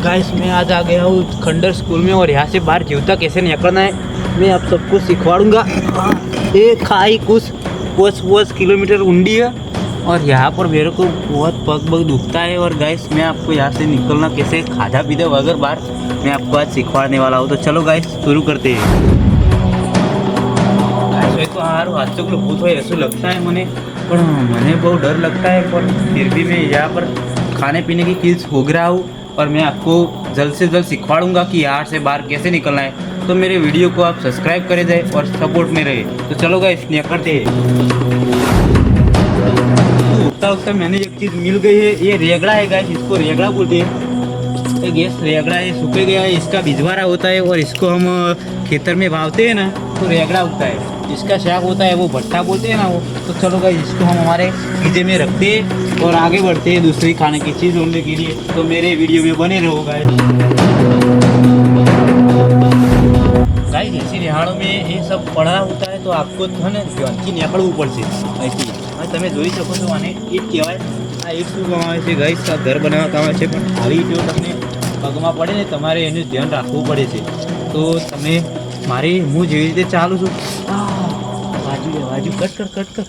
Guys मैं आज आ गया हूँ खंडर स्कूल में और यहाँ से बाहर जूता कैसे निकलना है मैं आप सबको सिखवाऊंगा। ये खाई कुछ 5 किलोमीटर ऊंडी है और यहाँ पर मेरे को बहुत पग दुखता है। और गाइस मैं आपको यहाँ से निकलना कैसे खाधा पीधा वगैरह बाहर मैं आपको आज सिखवाने वाला हूँ। तो चलो गाइस शुरू करते हैं। गाइस तो हारू हाथ को भूत हो ऐसा लगता है मैंने बहुत डर लगता है, पर फिर भी मैं यहाँ पर खाने पीने की चीज़ हो रहा हूँ और मैं आपको जल्द से जल्द सिखवाऊंगा कि यहाँ से बाहर कैसे निकलना है। तो मेरे वीडियो को आप सब्सक्राइब करे जाए और सपोर्ट में रहे। तो चलो गाइस करते हैं। उगता उगता मैंने एक चीज़ मिल गई है, ये रेगड़ा है गाइस, इसको रेगड़ा बोलते हैं। ये गैस रेगड़ा है, सूखे गया है, इसका भिजवारा होता है और इसको हम खेतर में भावते हैं ना तो रेगड़ा उगता है। इसका शाक होता है वो भट्टा बोलते हैं ना वो। तो चलो गाइस इसको हम हमारे खींचे में रखते हैं और आगे बढ़ते हैं दूसरी खाने की चीज़ ढूंढने के लिए। तो मेरे वीडियो में बने रहो गाइस। गाइस ऐसी रिहाड़ों में ये सब पड़ा होता है तो आपको है ना ધ્યાનથી નીકળવું પડશે અહીંથી। હવે તમે જોઈ શકો છો આને ઈંટ કહેવાય। આ ઈંટ શું કામ આવે છે ગાઈસ? આ ઘર બનાવવા કામ આવે છે, પણ આવી જો તમને પગમાં પડે ને તમારે એનું ધ્યાન રાખવું પડે છે। તો તમે મારી હું જેવી રીતે ચાલું છું બાજુ કટ કર